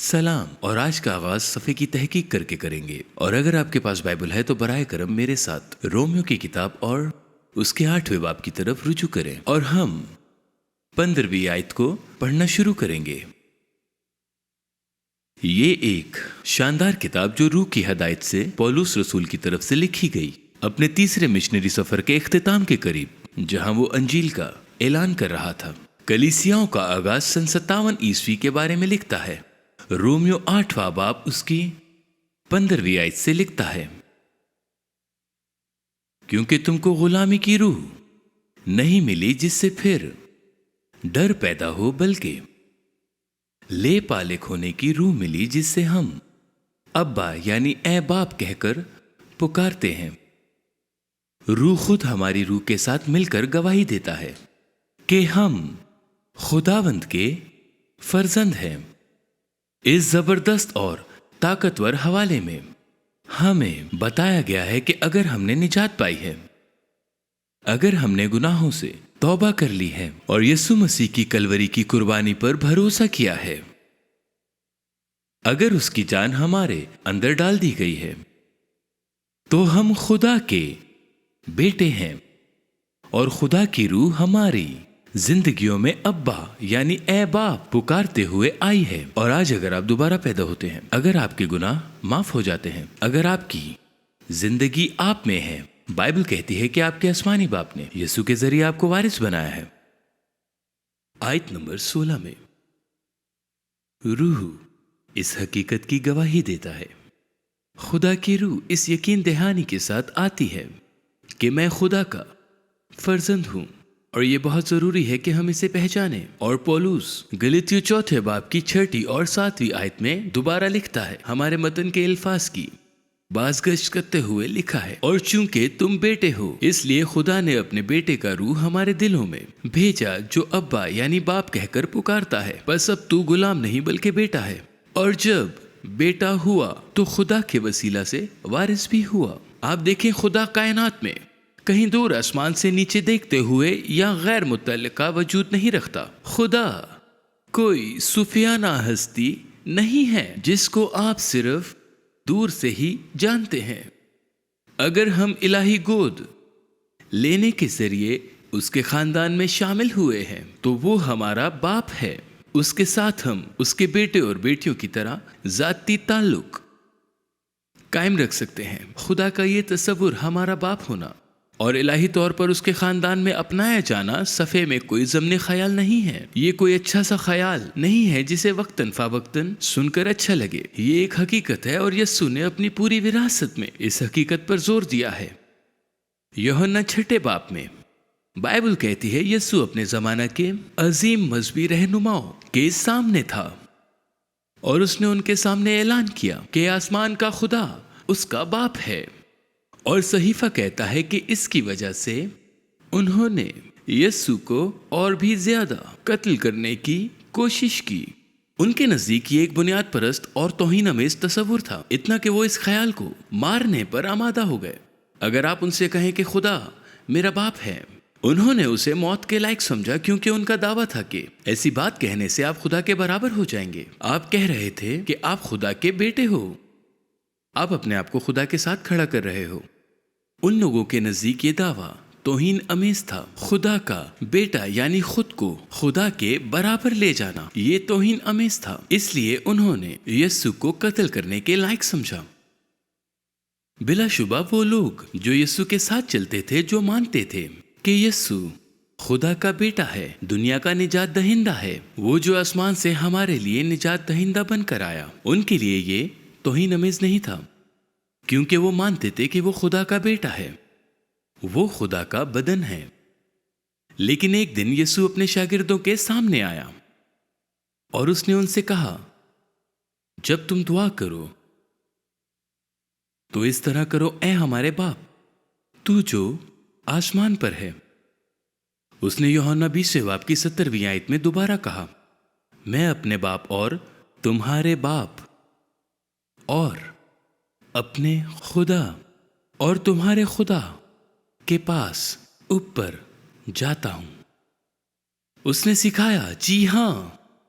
سلام، اور آج کا آغاز صفحے کی تحقیق کر کے کریں گے، اور اگر آپ کے پاس بائبل ہے تو برائے کرم میرے ساتھ رومیو کی کتاب اور اس کے 8ویں باب کی طرف رجوع کریں، اور ہم 15ویں آیت کو پڑھنا شروع کریں گے۔ یہ ایک شاندار کتاب جو روح کی ہدایت سے پولس رسول کی طرف سے لکھی گئی، اپنے تیسرے مشنری سفر کے اختتام کے قریب، جہاں وہ انجیل کا اعلان کر رہا تھا۔ کلیسیاؤں کا آغاز سن 57 عیسوی کے بارے میں لکھتا ہے۔ رومیو 8واں باب اس کی 15ویں آیت سے لکھتا ہے، کیونکہ تم کو غلامی کی روح نہیں ملی جس سے پھر ڈر پیدا ہو، بلکہ لے پالک ہونے کی روح ملی جس سے ہم ابا یعنی اے باپ کہہ کر پکارتے ہیں۔ روح خود ہماری روح کے ساتھ مل کر گواہی دیتا ہے کہ ہم خداوند کے فرزند ہیں۔ اس زبردست اور طاقتور حوالے میں ہمیں بتایا گیا ہے کہ اگر ہم نے نجات پائی ہے، اگر ہم نے گناہوں سے توبہ کر لی ہے اور یسوع مسیح کی کلوری کی قربانی پر بھروسہ کیا ہے، اگر اس کی جان ہمارے اندر ڈال دی گئی ہے، تو ہم خدا کے بیٹے ہیں، اور خدا کی روح ہماری زندگیوں میں ابا یعنی اے باپ پکارتے ہوئے آئی ہے۔ اور آج اگر آپ دوبارہ پیدا ہوتے ہیں، اگر آپ کے گناہ معاف ہو جاتے ہیں، اگر آپ کی زندگی آپ میں ہے، بائبل کہتی ہے کہ آپ کے آسمانی باپ نے یسوع کے ذریعے آپ کو وارث بنایا ہے۔ آیت نمبر 16 میں روح اس حقیقت کی گواہی دیتا ہے، خدا کی روح اس یقین دہانی کے ساتھ آتی ہے کہ میں خدا کا فرزند ہوں، اور یہ بہت ضروری ہے کہ ہم اسے پہچانیں۔ اور پولس گلاطیوں 4 باب کی 6 اور 7 آیت میں دوبارہ لکھتا ہے، ہمارے متن کے الفاظ کی بازگشت کرتے ہوئے لکھا ہے، اور چونکہ تم بیٹے ہو، اس لیے خدا نے اپنے بیٹے کا روح ہمارے دلوں میں بھیجا جو ابا یعنی باپ کہہ کر پکارتا ہے۔ بس اب تو غلام نہیں بلکہ بیٹا ہے، اور جب بیٹا ہوا تو خدا کے وسیلہ سے وارث بھی ہوا۔ آپ دیکھیں، خدا کائنات میں کہیں دور آسمان سے نیچے دیکھتے ہوئے یا غیر متعلقہ وجود نہیں رکھتا۔ خدا کوئی صوفیانہ ہستی نہیں ہے جس کو آپ صرف دور سے ہی جانتے ہیں۔ اگر ہم الہی گود لینے کے ذریعے اس کے خاندان میں شامل ہوئے ہیں تو وہ ہمارا باپ ہے۔ اس کے ساتھ ہم اس کے بیٹے اور بیٹیوں کی طرح ذاتی تعلق قائم رکھ سکتے ہیں۔ خدا کا یہ تصور، ہمارا باپ ہونا اور الہی طور پر اس کے خاندان میں اپنایا جانا، صفحے میں کوئی ضمنی خیال نہیں ہے۔ یہ کوئی اچھا سا خیال نہیں ہے جسے وقتاً فوقتاً سن کر اچھا لگے۔ یہ ایک حقیقت ہے، اور یسوع نے اپنی پوری وراثت میں اس حقیقت پر زور دیا ہے۔ یوحنا 6 باب میں بائبل کہتی ہے، یسوع اپنے زمانہ کے عظیم مذہبی رہنماؤں کے سامنے تھا، اور اس نے ان کے سامنے اعلان کیا کہ آسمان کا خدا اس کا باپ ہے۔ اور صحیفہ کہتا ہے کہ اس کی وجہ سے انہوں نے یسوع کو اور بھی زیادہ قتل کرنے کی کوشش کی۔ ان کے نزدیک یہ ایک بنیاد پرست اور توہین آمیز تصور تھا، اتنا کہ وہ اس خیال کو مارنے پر آمادہ ہو گئے۔ اگر آپ ان سے کہیں کہ خدا میرا باپ ہے، انہوں نے اسے موت کے لائق سمجھا، کیونکہ ان کا دعویٰ تھا کہ ایسی بات کہنے سے آپ خدا کے برابر ہو جائیں گے۔ آپ کہہ رہے تھے کہ آپ خدا کے بیٹے ہو، آپ اپنے آپ کو خدا کے ساتھ کھڑا کر رہے ہو۔ ان لوگوں کے نزدیک یہ دعویٰ توہین امیز تھا۔ خدا کا بیٹا یعنی خود کو خدا کے برابر لے جانا، یہ توہین امیز تھا، اس لیے انہوں نے یسوع کو قتل کرنے کے لائق سمجھا۔ بلا شبہ وہ لوگ جو یسوع کے ساتھ چلتے تھے، جو مانتے تھے کہ یسوع خدا کا بیٹا ہے، دنیا کا نجات دہندہ ہے، وہ جو آسمان سے ہمارے لیے نجات دہندہ بن کر آیا، ان کے لیے یہ توہین امیز نہیں تھا، کیونکہ وہ مانتے تھے کہ وہ خدا کا بیٹا ہے، وہ خدا کا بدن ہے۔ لیکن ایک دن یسوع اپنے شاگردوں کے سامنے آیا، اور اس نے ان سے کہا، جب تم دعا کرو تو اس طرح کرو، اے ہمارے باپ تو جو آسمان پر ہے۔ اس نے یوحنا 20 باب کی 70 آیت میں دوبارہ کہا، میں اپنے باپ اور تمہارے باپ اور اپنے خدا اور تمہارے خدا کے پاس اوپر جاتا ہوں۔ اس نے سکھایا، جی ہاں،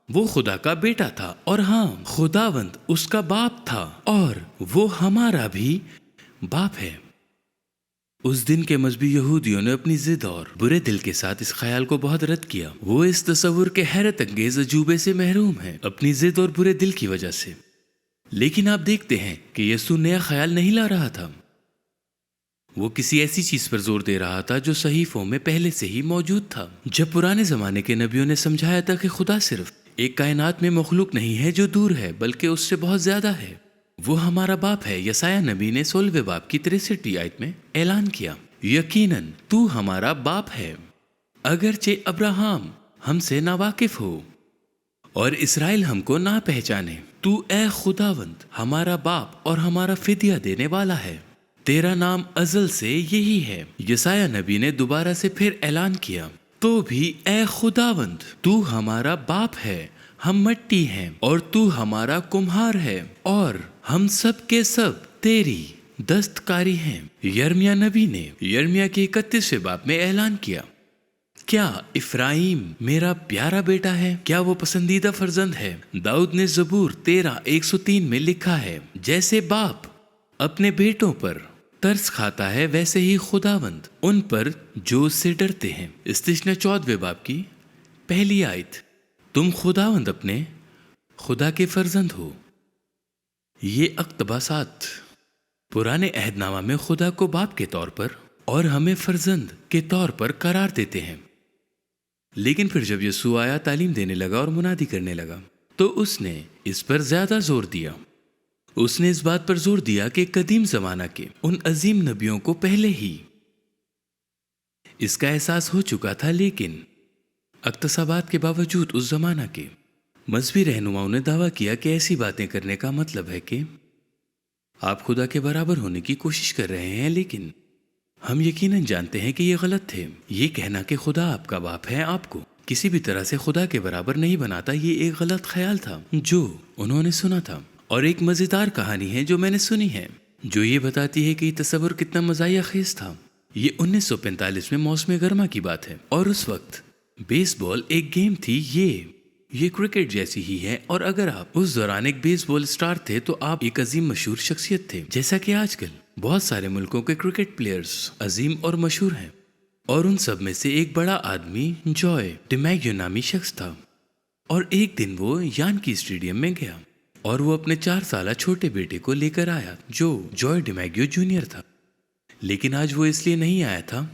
وہ خدا کا بیٹا تھا اور ہاں خداوند اس کا باپ تھا اور وہ ہمارا بھی باپ ہے۔ اس دن کے مذہبی یہودیوں نے اپنی ضد اور برے دل کے ساتھ اس خیال کو بہت رد کیا۔ وہ اس تصور کے حیرت انگیز عجوبے سے محروم ہیں اپنی ضد اور برے دل کی وجہ سے۔ لیکن آپ دیکھتے ہیں کہ یسوع نیا خیال نہیں لا رہا تھا، وہ کسی ایسی چیز پر زور دے رہا تھا جو صحیفوں میں پہلے سے ہی موجود تھا۔ جب پرانے زمانے کے نبیوں نے سمجھایا تھا کہ خدا صرف ایک کائنات میں مخلوق نہیں ہے جو دور ہے بلکہ اس سے بہت زیادہ ہے، وہ ہمارا باپ ہے، یسایہ نبی نے 16 باب کی 63 آیت میں اعلان کیا، یقیناً تو ہمارا باپ ہے، اگرچہ ابراہم ہم سے ناواقف ہو اور اسرائیل ہم کو نہ پہچانے، تو اے خداوند ہمارا باپ اور ہمارا فدیہ دینے والا ہے، تیرا نام ازل سے یہی ہے۔ یسایہ نبی نے دوبارہ سے پھر اعلان کیا، تو بھی اے خداوند تو ہمارا باپ ہے، ہم مٹی ہیں اور تو ہمارا کمہار ہے اور ہم سب کے سب تیری دستکاری ہیں۔ یرمیہ نبی نے یرمیہ کے 31 باب میں اعلان کیا، کیا افرایم میرا پیارا بیٹا ہے، کیا وہ پسندیدہ فرزند ہے۔ داؤد نے زبور 13:103 میں لکھا ہے، جیسے باپ اپنے بیٹوں پر ترس کھاتا ہے ویسے ہی خداوند ان پر جو اس سے ڈرتے ہیں۔ استثنا 14 باب کی 1 آیت، تم خداوند اپنے خدا کے فرزند ہو۔ یہ اقتباسات پرانے عہد نامہ میں خدا کو باپ کے طور پر اور ہمیں فرزند کے طور پر قرار دیتے ہیں، لیکن پھر جب یسوع آیا، تعلیم دینے لگا اور منادی کرنے لگا تو اس نے اس پر زیادہ زور دیا۔ اس نے اس بات پر زور دیا کہ قدیم زمانہ کے ان عظیم نبیوں کو پہلے ہی اس کا احساس ہو چکا تھا، لیکن اقتصابات کے باوجود اس زمانہ کے مذہبی رہنماؤں نے دعویٰ کیا کہ ایسی باتیں کرنے کا مطلب ہے کہ آپ خدا کے برابر ہونے کی کوشش کر رہے ہیں، لیکن ہم یقیناً جانتے ہیں کہ یہ غلط تھے۔ یہ کہنا کہ خدا آپ کا باپ ہے آپ کو کسی بھی طرح سے خدا کے برابر نہیں بناتا، یہ ایک غلط خیال تھا جو انہوں نے سنا تھا۔ اور ایک مزیدار کہانی ہے جو میں نے سنی ہے جو یہ بتاتی ہے کہ یہ تصور کتنا مزاحیہ خیز تھا۔ یہ 1945 میں موسم گرما کی بات ہے اور اس وقت بیس بال ایک گیم تھی، یہ کرکٹ جیسی ہی ہے، اور اگر آپ اس دوران ایک بیس بال اسٹار تھے تو آپ ایک عظیم مشہور شخصیت تھے، جیسا کہ آج کل بہت سارے ملکوں کے کرکٹ پلیئرز عظیم اور مشہور ہیں، اور ان سب میں سے ایک بڑا آدمی جوائے ڈیمیگیو نامی شخص تھا۔ اور ایک دن وہ یانکی اسٹیڈیم میں گیا اور وہ اپنے 4 سالہ چھوٹے بیٹے کو لے کر آیا جو جوائے ڈیمیگیو جونیئر تھا، لیکن آج وہ اس لیے نہیں آیا تھا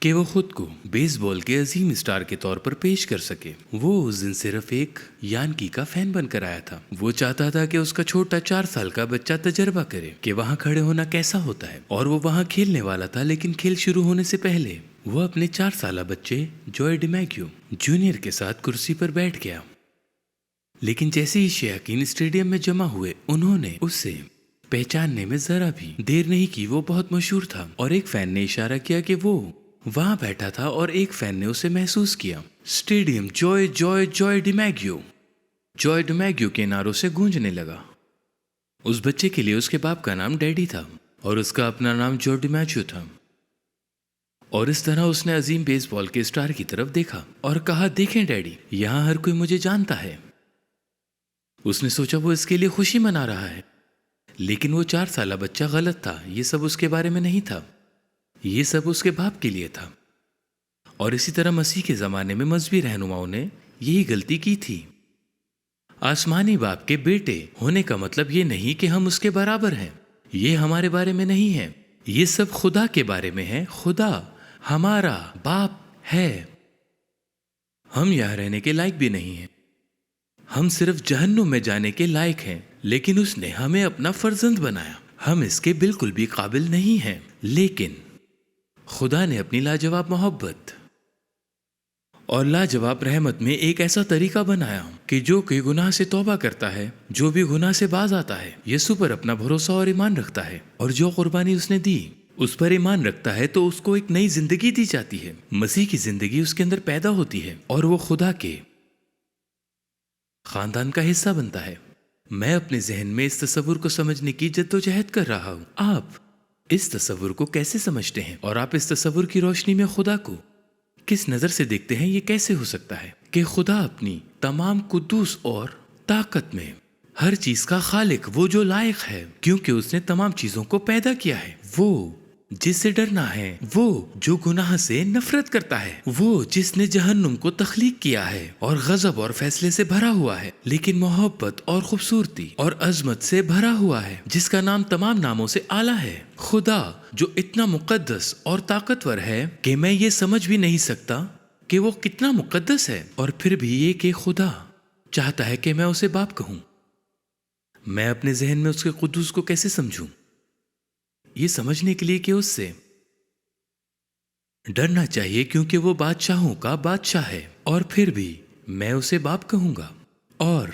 کہ وہ خود کو بیس بال کے عظیم اسٹار کے طور پر پیش کر سکے۔ وہ اس دن صرف ایک یانکی کا فین بن کر آیا تھا۔ وہ چاہتا تھا کہ اس کا چھوٹا 4 سال کا بچہ تجربہ کرے کہ وہاں کھڑے ہونا کیسا ہوتا ہے، اور وہ وہاں کھیلنے والا تھا، لیکن کھیل شروع ہونے سے پہلے وہ اپنے 4 سالہ بچے جوائے ڈیمیگیو جونیئر کے ساتھ کرسی پر بیٹھ گیا۔ لیکن جیسے ہی شائقین اسٹیڈیم میں جمع ہوئے، انہوں نے اسے پہچاننے میں ذرا بھی دیر نہیں کی۔ وہ بہت مشہور تھا اور ایک فین نے اشارہ کیا کہ وہ وہاں بیٹھا تھا، اور ایک فین نے اسے محسوس کیا۔ اسٹیڈیم جوائے جوائے جوائے ڈیمیگیو کے نعروں سے گونجنے لگا۔ اس بچے کے لیے اس کے باپ کا نام ڈیڈی تھا اور اس کا اپنا نام جو ڈیمیگیو تھا، اور اس طرح اس نے عظیم بیس بال کے اسٹار کی طرف دیکھا اور کہا، دیکھیں ڈیڈی، یہاں ہر کوئی مجھے جانتا ہے۔ اس نے سوچا وہ اس کے لیے خوشی منا رہا ہے، لیکن وہ 4 سالہ بچہ غلط تھا، یہ سب اس کے بارے میں نہیں تھا، یہ سب اس کے باپ کے لیے تھا۔ اور اسی طرح مسیح کے زمانے میں مذہبی رہنماؤں نے یہی غلطی کی تھی۔ آسمانی باپ کے بیٹے ہونے کا مطلب یہ نہیں کہ ہم اس کے برابر ہیں، یہ ہمارے بارے میں نہیں ہے، یہ سب خدا کے بارے میں ہے۔ خدا ہمارا باپ ہے، ہم یہاں رہنے کے لائق بھی نہیں ہیں، ہم صرف جہنم میں جانے کے لائق ہیں، لیکن اس نے ہمیں اپنا فرزند بنایا، ہم اس کے بالکل بھی قابل نہیں ہیں، لیکن خدا نے اپنی لاجواب محبت اور لاجواب رحمت میں ایک ایسا طریقہ بنایا کہ جو کہ گناہ سے توبہ کرتا ہے، جو بھی گناہ سے باز آتا ہے، یسوع پر اپنا بھروسہ اور ایمان رکھتا ہے، اور جو قربانی اس نے دی اس پر ایمان رکھتا ہے، تو اس کو ایک نئی زندگی دی جاتی ہے، مسیح کی زندگی اس کے اندر پیدا ہوتی ہے اور وہ خدا کے خاندان کا حصہ بنتا ہے۔ میں اپنے ذہن میں اس تصور کو سمجھنے کی جدوجہد کر رہا ہوں۔ آپ اس تصور کو کیسے سمجھتے ہیں، اور آپ اس تصور کی روشنی میں خدا کو کس نظر سے دیکھتے ہیں یہ کیسے ہو سکتا ہے کہ خدا اپنی تمام قدوس اور طاقت میں ہر چیز کا خالق، وہ جو لائق ہے کیونکہ اس نے تمام چیزوں کو پیدا کیا ہے، وہ جس سے ڈرنا ہے، وہ جو گناہ سے نفرت کرتا ہے، وہ جس نے جہنم کو تخلیق کیا ہے اور غضب اور فیصلے سے بھرا ہوا ہے لیکن محبت اور خوبصورتی اور عظمت سے بھرا ہوا ہے، جس کا نام تمام ناموں سے اعلیٰ ہے، خدا جو اتنا مقدس اور طاقتور ہے کہ میں یہ سمجھ بھی نہیں سکتا کہ وہ کتنا مقدس ہے، اور پھر بھی یہ کہ خدا چاہتا ہے کہ میں اسے باپ کہوں۔ میں اپنے ذہن میں اس کے قدوس کو کیسے سمجھوں؟ یہ سمجھنے کے لیے کہ اس سے ڈرنا چاہیے کیونکہ وہ بادشاہوں کا بادشاہ ہے، اور پھر بھی میں اسے باپ کہوں گا۔ اور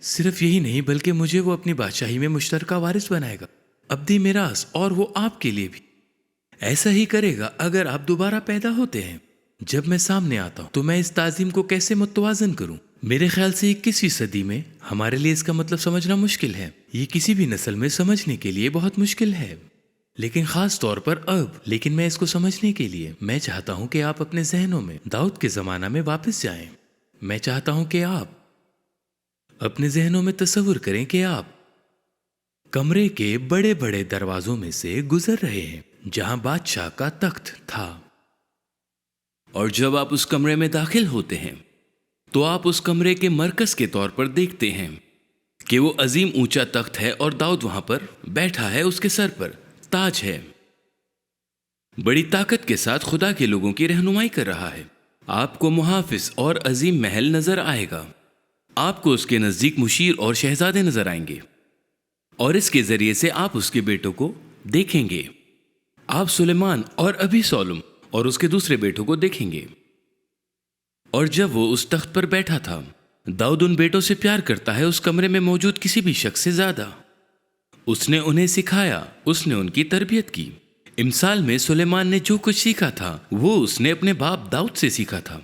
صرف یہی نہیں بلکہ مجھے وہ اپنی بادشاہی میں مشترکہ وارث بنائے گا، ابدی میراث، اور وہ آپ کے لیے بھی ایسا ہی کرے گا اگر آپ دوبارہ پیدا ہوتے ہیں۔ جب میں سامنے آتا ہوں تو میں اس تعظیم کو کیسے متوازن کروں؟ میرے خیال سے 21ویں صدی میں ہمارے لیے اس کا مطلب سمجھنا مشکل ہے، یہ کسی بھی نسل میں سمجھنے کے لیے بہت مشکل ہے، لیکن خاص طور پر اب۔ لیکن میں اس کو سمجھنے کے لیے میں چاہتا ہوں کہ آپ اپنے ذہنوں میں داؤد کے زمانہ میں واپس جائیں۔ میں چاہتا ہوں کہ آپ اپنے ذہنوں میں تصور کریں کہ آپ کمرے کے بڑے بڑے دروازوں میں سے گزر رہے ہیں جہاں بادشاہ کا تخت تھا، اور جب آپ اس کمرے میں داخل ہوتے ہیں تو آپ اس کمرے کے مرکز کے طور پر دیکھتے ہیں کہ وہ عظیم اونچا تخت ہے اور داؤد وہاں پر بیٹھا ہے، اس کے سر پر تاج ہے، بڑی طاقت کے ساتھ خدا کے لوگوں کی رہنمائی کر رہا ہے۔ آپ کو محافظ اور عظیم محل نظر آئے گا، آپ کو اس کے نزدیک مشیر اور شہزادے نظر آئیں گے، اور اس کے ذریعے سے آپ اس کے بیٹوں کو دیکھیں گے۔ آپ سلیمان اور ابھی سولم اور اس کے دوسرے بیٹوں کو دیکھیں گے۔ اور جب وہ اس تخت پر بیٹھا تھا، داؤد ان بیٹوں سے پیار کرتا ہے اس کمرے میں موجود کسی بھی شخص سے زیادہ۔ اس نے انہیں سکھایا، اس نے ان کی تربیت کی۔ امثال میں سلیمان نے جو کچھ سیکھا تھا وہ اس نے اپنے باپ داؤد سے سیکھا تھا،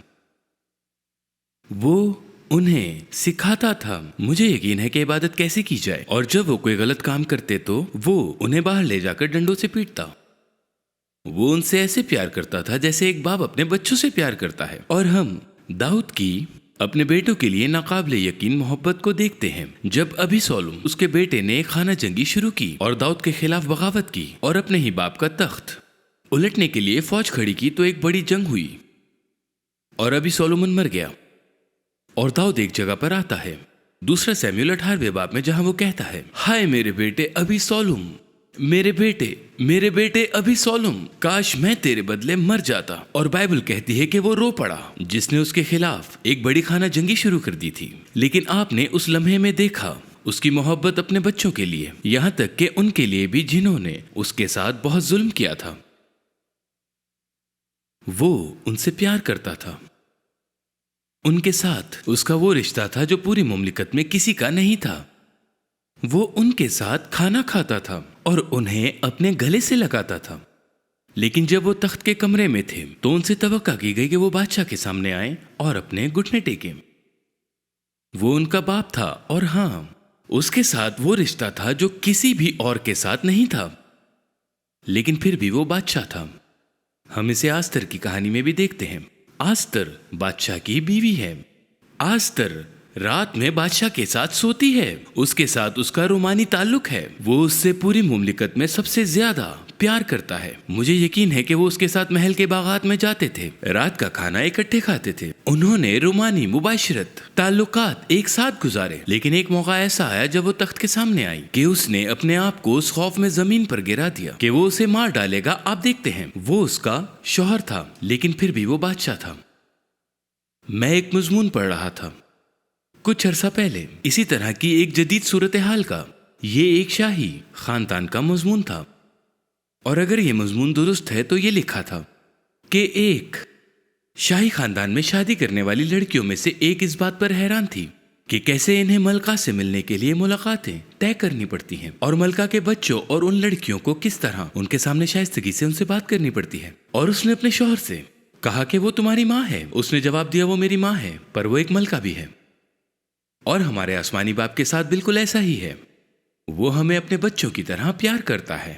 وہ انہیں سکھاتا تھا۔ مجھے یقین ہے کہ عبادت کیسے کی جائے، اور جب وہ کوئی غلط کام کرتے تو وہ انہیں باہر لے جا کر ڈنڈوں سے پیٹتا۔ وہ ان سے ایسے پیار کرتا تھا جیسے ایک باپ اپنے بچوں سے پیار کرتا ہے، اور ہم داؤد کی اپنے بیٹوں کے لیے ناقابل یقین محبت کو دیکھتے ہیں۔ جب ابھی سولم اس کے بیٹے نے خانہ جنگی شروع کی اور داؤد کے خلاف بغاوت کی اور اپنے ہی باپ کا تخت الٹنے کے لیے فوج کھڑی کی تو ایک بڑی جنگ ہوئی اور ابھی سولومن مر گیا، اور داؤد ایک جگہ پر آتا ہے، دوسرا سیموئیل 18ویں باب میں، جہاں وہ کہتا ہے، ہائے میرے بیٹے ابھی سولم، میرے بیٹے ابھی سولم، کاش میں تیرے بدلے مر جاتا۔ اور بائبل کہتی ہے کہ وہ رو پڑا جس نے اس کے خلاف ایک بڑی خانہ جنگی شروع کر دی تھی، لیکن آپ نے اس لمحے میں دیکھا اس کی محبت اپنے بچوں کے لیے، یہاں تک کہ ان کے لیے بھی جنہوں نے اس کے ساتھ بہت ظلم کیا تھا۔ وہ ان سے پیار کرتا تھا، ان کے ساتھ اس کا وہ رشتہ تھا جو پوری مملکت میں کسی کا نہیں تھا۔ وہ ان کے ساتھ کھانا کھاتا تھا اور انہیں اپنے گلے سے لگاتا تھا، لیکن جب وہ تخت کے کمرے میں تھے تو ان سے توقع کی گئی کہ وہ بادشاہ کے سامنے آئیں اور اپنے گھٹنے ٹیکیں۔ وہ ان کا باپ تھا، اور ہاں، اس کے ساتھ وہ رشتہ تھا جو کسی بھی اور کے ساتھ نہیں تھا، لیکن پھر بھی وہ بادشاہ تھا۔ ہم اسے آستر کی کہانی میں بھی دیکھتے ہیں۔ آستر بادشاہ کی بیوی ہے۔ آستر رات میں بادشاہ کے ساتھ سوتی ہے، اس کے ساتھ اس کا رومانی تعلق ہے، وہ اس سے پوری مملکت میں سب سے زیادہ پیار کرتا ہے۔ مجھے یقین ہے کہ وہ اس کے ساتھ محل کے باغات میں جاتے تھے، رات کا کھانا اکٹھے کھاتے تھے، انہوں نے رومانی مباشرت تعلقات ایک ساتھ گزارے۔ لیکن ایک موقع ایسا آیا جب وہ تخت کے سامنے آئی کہ اس نے اپنے آپ کو اس خوف میں زمین پر گرا دیا کہ وہ اسے مار ڈالے گا۔ آپ دیکھتے ہیں وہ اس کا شوہر تھا، لیکن پھر بھی وہ بادشاہ تھا۔ میں ایک مضمون پڑھ رہا تھا کچھ عرصہ پہلے اسی طرح کی ایک جدید صورتحال کا۔ یہ ایک شاہی خاندان کا مضمون تھا، اور اگر یہ مضمون درست ہے تو یہ لکھا تھا کہ ایک شاہی خاندان میں شادی کرنے والی لڑکیوں میں سے ایک اس بات پر حیران تھی کہ کیسے انہیں ملکہ سے ملنے کے لیے ملاقاتیں طے کرنی پڑتی ہیں، اور ملکہ کے بچوں اور ان لڑکیوں کو کس طرح ان کے سامنے شائستگی سے ان سے بات کرنی پڑتی ہے۔ اور اس نے اپنے شوہر سے کہا کہ وہ تمہاری ماں ہے۔ اس نے جواب دیا وہ میری ماں ہے، پر وہ ایک ملکہ بھی ہے۔ اور ہمارے آسمانی باپ کے ساتھ بالکل ایسا ہی ہے، وہ ہمیں اپنے بچوں کی طرح پیار کرتا ہے،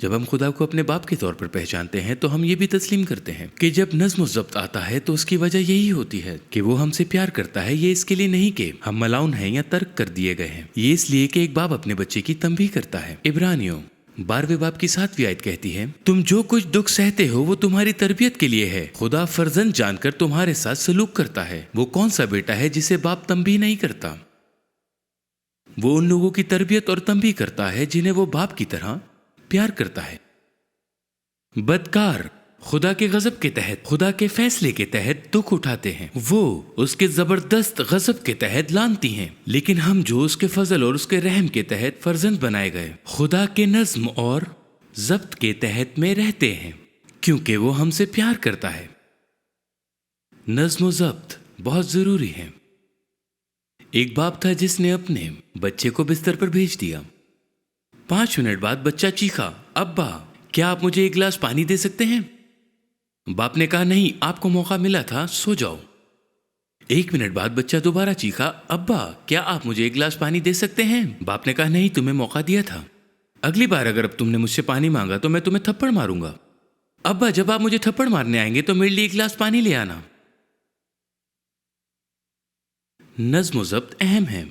جب ہم خدا کو اپنے باپ کے طور پر پہچانتے ہیں تو ہم یہ بھی تسلیم کرتے ہیں کہ جب نظم و ضبط آتا ہے تو اس کی وجہ یہی ہوتی ہے کہ وہ ہم سے پیار کرتا ہے. یہ اس کے لیے نہیں کہ ہم ملاؤن ہیں یا ترک کر دیے گئے ہیں. یہ اس لیے کہ ایک باپ اپنے بچے کی تنبیہ کرتا ہے. عبرانیوں 12 باب کی 7 آیت کہتی ہے تم جو کچھ دکھ سہتے ہو وہ تمہاری تربیت کے لیے ہے. خدا فرزند جان کر تمہارے ساتھ سلوک کرتا ہے. وہ کون سا بیٹا ہے جسے باپ تنبیہ نہیں کرتا؟ وہ ان لوگوں کی تربیت اور تنبیہ کرتا ہے جنہیں وہ باپ کی طرح پیار کرتا ہے. بدکار خدا کے غضب کے تحت، خدا کے فیصلے کے تحت دکھ اٹھاتے ہیں. وہ اس کے زبردست غضب کے تحت لانتی ہیں. لیکن ہم جو اس کے فضل اور اس کے رحم کے تحت فرزند بنائے گئے، خدا کے نظم اور ضبط کے تحت میں رہتے ہیں کیونکہ وہ ہم سے پیار کرتا ہے. نظم و ضبط بہت ضروری ہے. ایک باپ تھا جس نے اپنے بچے کو بستر پر بھیج دیا. 5 منٹ بعد بچہ چیخا، ابا کیا آپ مجھے ایک گلاس پانی دے سکتے ہیں؟ باپ نے کہا نہیں، آپ کو موقع ملا تھا، سو جاؤ. 1 منٹ بعد بچہ دوبارہ چیخا، ابا کیا آپ مجھے ایک گلاس پانی دے سکتے ہیں؟ باپ نے کہا نہیں، تمہیں موقع دیا تھا. اگلی بار اگر اب تم نے مجھ سے پانی مانگا تو میں تمہیں تھپڑ ماروں گا. ابا جب آپ مجھے تھپڑ مارنے آئیں گے تو میرے لیے ایک گلاس پانی لے آنا. نظم و ضبط اہم ہے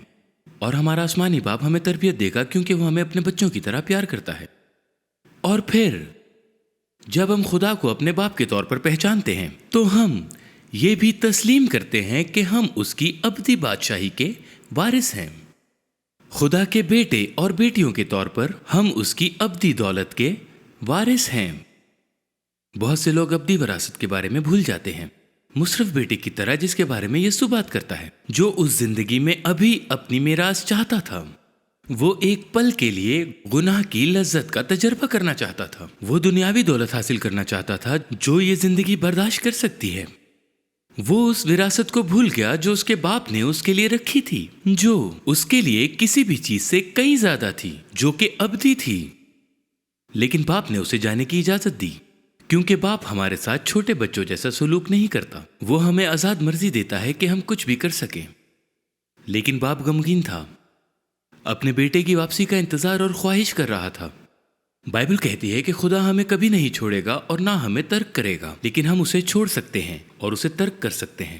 اور ہمارا آسمانی باپ ہمیں تربیت دے گا کیونکہ وہ ہمیں اپنے بچوں کی طرح پیار کرتا ہے. اور پھر جب ہم خدا کو اپنے باپ کے طور پر پہچانتے ہیں تو ہم یہ بھی تسلیم کرتے ہیں کہ ہم اس کی ابدی بادشاہی کے وارث ہیں. خدا کے بیٹے اور بیٹیوں کے طور پر ہم اس کی ابدی دولت کے وارث ہیں. بہت سے لوگ ابدی وراثت کے بارے میں بھول جاتے ہیں، مصرف بیٹے کی طرح جس کے بارے میں یسوع بات کرتا ہے، جو اس زندگی میں ابھی اپنی میراث چاہتا تھا. وہ ایک پل کے لیے گناہ کی لذت کا تجربہ کرنا چاہتا تھا. وہ دنیاوی دولت حاصل کرنا چاہتا تھا جو یہ زندگی برداشت کر سکتی ہے. وہ اس وراثت کو بھول گیا جو اس کے باپ نے اس کے لیے رکھی تھی، جو اس کے لیے کسی بھی چیز سے کئی زیادہ تھی، جو کہ ابدی تھی. لیکن باپ نے اسے جانے کی اجازت دی کیونکہ باپ ہمارے ساتھ چھوٹے بچوں جیسا سلوک نہیں کرتا. وہ ہمیں آزاد مرضی دیتا ہے کہ ہم کچھ بھی کر سکیں. لیکن باپ غمگین تھا، اپنے بیٹے کی واپسی کا انتظار اور خواہش کر رہا تھا. بائبل کہتی ہے کہ خدا ہمیں کبھی نہیں چھوڑے گا اور نہ ہمیں ترک کرے گا، لیکن ہم اسے چھوڑ سکتے ہیں اور اسے ترک کر سکتے ہیں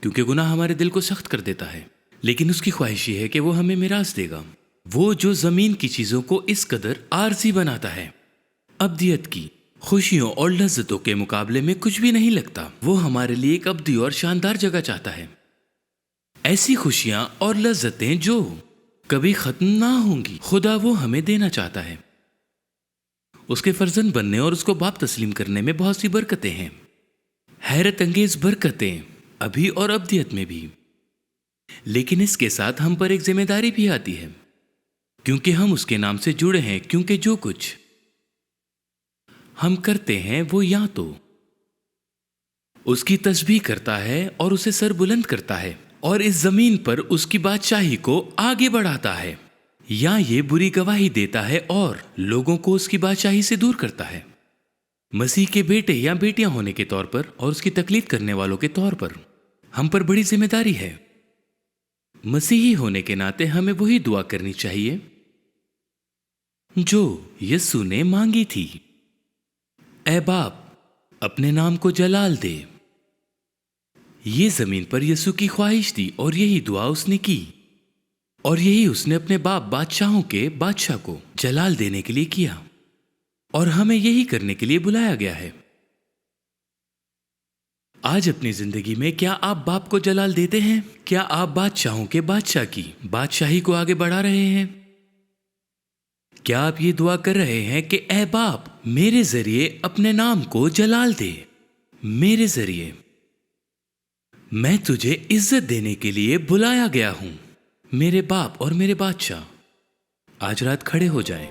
کیونکہ گناہ ہمارے دل کو سخت کر دیتا ہے. لیکن اس کی خواہش یہ ہے کہ وہ ہمیں میراث دے گا، وہ جو زمین کی چیزوں کو اس قدر عارضی بناتا ہے. ابدیت کی خوشیوں اور لذتوں کے مقابلے میں کچھ بھی نہیں لگتا. وہ ہمارے لیے ایک ابدی اور شاندار جگہ چاہتا ہے، ایسی خوشیاں اور لذتیں جو کبھی ختم نہ ہوں گی. خدا وہ ہمیں دینا چاہتا ہے. اس کے فرزند بننے اور اس کو باپ تسلیم کرنے میں بہت سی برکتیں ہیں، حیرت انگیز برکتیں ابھی اور ابدیت میں بھی. لیکن اس کے ساتھ ہم پر ایک ذمہ داری بھی آتی ہے کیونکہ ہم اس کے نام سے جڑے ہیں. کیونکہ جو کچھ ہم کرتے ہیں وہ یا تو اس کی تسبیح کرتا ہے اور اسے سر بلند کرتا ہے اور اس زمین پر اس کی بادشاہی کو آگے بڑھاتا ہے، یا یہ بری گواہی دیتا ہے اور لوگوں کو اس کی بادشاہی سے دور کرتا ہے. مسیح کے بیٹے یا بیٹیاں ہونے کے طور پر اور اس کی تقلید کرنے والوں کے طور پر ہم پر بڑی ذمہ داری ہے. مسیحی ہونے کے ناطے ہمیں وہی دعا کرنی چاہیے جو یسوع نے مانگی تھی، اے باپ اپنے نام کو جلال دے. یہ زمین پر یسوع کی خواہش تھی اور یہی دعا اس نے کی اور یہی اس نے اپنے باپ بادشاہوں کے بادشاہ کو جلال دینے کے لیے کیا اور ہمیں یہی کرنے کے لیے بلایا گیا ہے. آج اپنی زندگی میں کیا آپ باپ کو جلال دیتے ہیں؟ کیا آپ بادشاہوں کے بادشاہ کی بادشاہی کو آگے بڑھا رہے ہیں؟ کیا آپ یہ دعا کر رہے ہیں کہ اے باپ میرے ذریعے اپنے نام کو جلال دے، میرے ذریعے میں تجھے عزت دینے کے لیے بلایا گیا ہوں، میرے باپ اور میرے بادشاہ. آج رات کھڑے ہو جائیں.